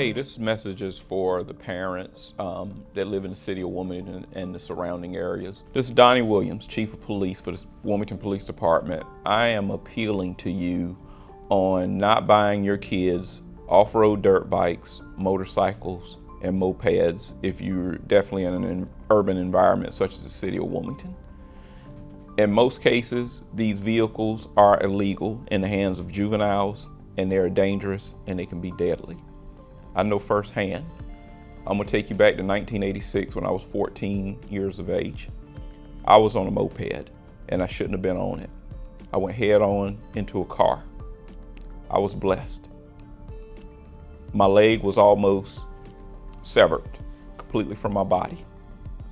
Hey, this message is for the parents that live in the city of Wilmington and the surrounding areas. This is Donnie Williams, Chief of Police for the Wilmington Police Department. I am appealing to you on not buying your kids off-road dirt bikes, motorcycles, and mopeds if you're definitely in an urban environment such as the city of Wilmington. In most cases, these vehicles are illegal in the hands of juveniles, and they are dangerous and they can be deadly. I know firsthand. I'm gonna take you back to 1986 when I was 14 years of age. I was on a moped and I shouldn't have been on it. I went head on into a car. I was blessed. My leg was almost severed completely from my body.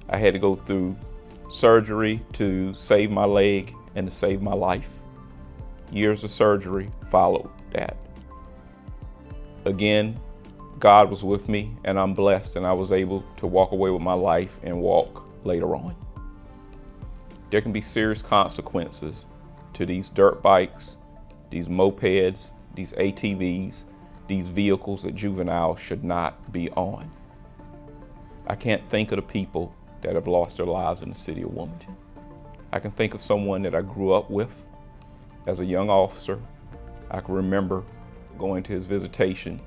I had to go through surgery to save my leg and to save my life. Years of surgery followed that. Again, God was with me and I'm blessed and I was able to walk away with my life and walk later on. There can be serious consequences to these dirt bikes, these mopeds, these ATVs, these vehicles that juveniles should not be on. I can't think of the people that have lost their lives in the city of Wilmington. I can think of someone that I grew up with as a young officer. I can remember going to his visitation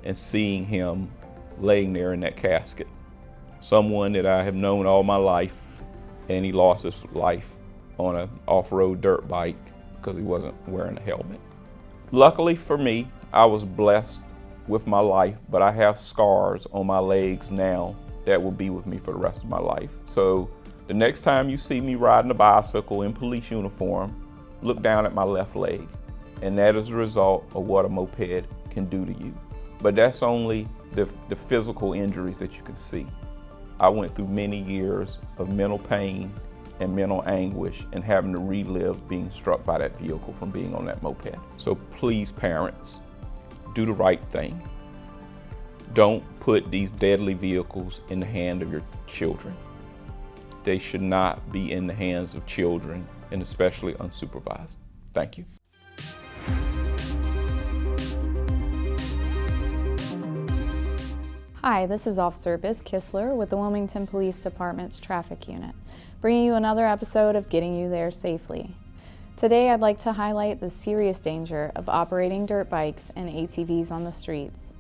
and seeing him laying there in that casket. Someone that I have known all my life, and he lost his life on an off-road dirt bike because he wasn't wearing a helmet. Luckily for me, I was blessed with my life, but I have scars on my legs now that will be with me for the rest of my life. So the next time you see me riding a bicycle in police uniform, look down at my left leg. And that is a result of what a moped can do to you. But that's only the physical injuries that you can see. I went through many years of mental pain and mental anguish and having to relive being struck by that vehicle from being on that moped. So please, parents, do the right thing. Don't put these deadly vehicles in the hand of your children. They should not be in the hands of children, and especially unsupervised. Thank you. Hi, this is Officer Biz Kistler with the Wilmington Police Department's Traffic Unit, bringing you another episode of Getting You There Safely. Today I'd like to highlight the serious danger of operating dirt bikes and ATVs on the streets.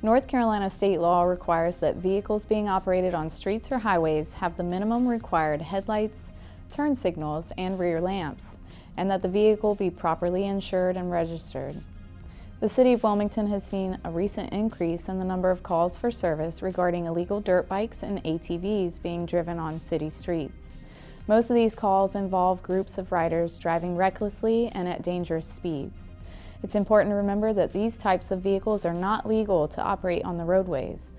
North Carolina state law requires that vehicles being operated on streets or highways have the minimum required headlights, turn signals, and rear lamps, and that the vehicle be properly insured and registered. The City of Wilmington has seen a recent increase in the number of calls for service regarding illegal dirt bikes and ATVs being driven on city streets. Most of these calls involve groups of riders driving recklessly and at dangerous speeds. It's important to remember that these types of vehicles are not legal to operate on the roadways.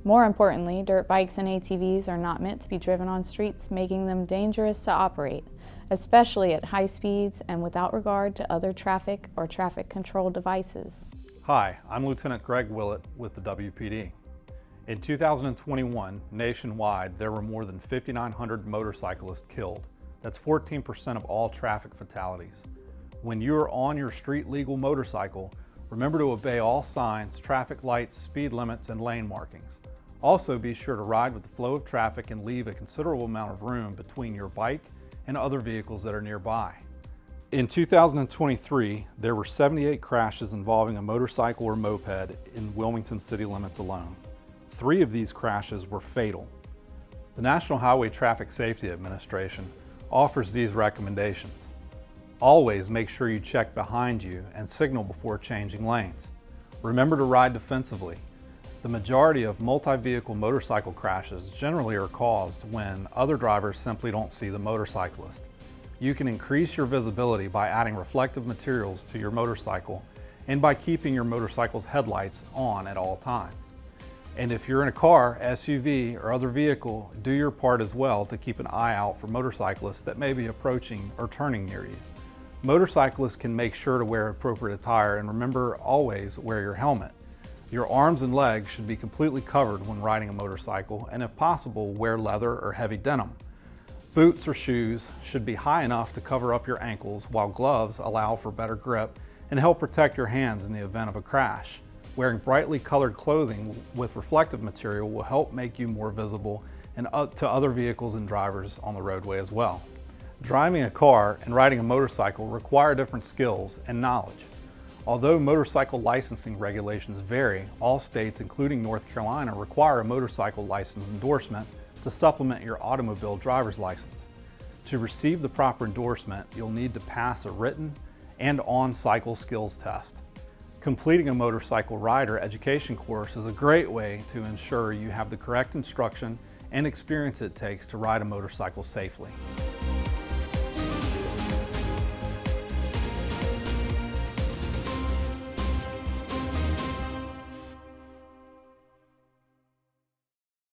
More importantly, dirt bikes and ATVs are not meant to be driven on streets, making them dangerous to operate, especially at high speeds and without regard to other traffic or traffic control devices. Hi, I'm Lieutenant Greg Willett with the WPD. In 2021, nationwide, there were more than 5,900 motorcyclists killed. That's 14% of all traffic fatalities. When you're on your street legal motorcycle, remember to obey all signs, traffic lights, speed limits, and lane markings. Also, be sure to ride with the flow of traffic and leave a considerable amount of room between your bike and other vehicles that are nearby. In 2023, there were 78 crashes involving a motorcycle or moped in Wilmington city limits alone. 3 of these crashes were fatal. The National Highway Traffic Safety Administration offers these recommendations. Always make sure you check behind you and signal before changing lanes. Remember to ride defensively. The majority of multi-vehicle motorcycle crashes generally are caused when other drivers simply don't see the motorcyclist. You can increase your visibility by adding reflective materials to your motorcycle and by keeping your motorcycle's headlights on at all times. And if you're in a car, SUV, or other vehicle, do your part as well to keep an eye out for motorcyclists that may be approaching or turning near you. Motorcyclists can make sure to wear appropriate attire, and remember, always wear your helmet. Your arms and legs should be completely covered when riding a motorcycle, and if possible, wear leather or heavy denim. Boots or shoes should be high enough to cover up your ankles, while gloves allow for better grip and help protect your hands in the event of a crash. Wearing brightly colored clothing with reflective material will help make you more visible and to other vehicles and drivers on the roadway as well. Driving a car and riding a motorcycle require different skills and knowledge. Although motorcycle licensing regulations vary, all states, including North Carolina, require a motorcycle license endorsement to supplement your automobile driver's license. To receive the proper endorsement, you'll need to pass a written and on-cycle skills test. Completing a motorcycle rider education course is a great way to ensure you have the correct instruction and experience it takes to ride a motorcycle safely.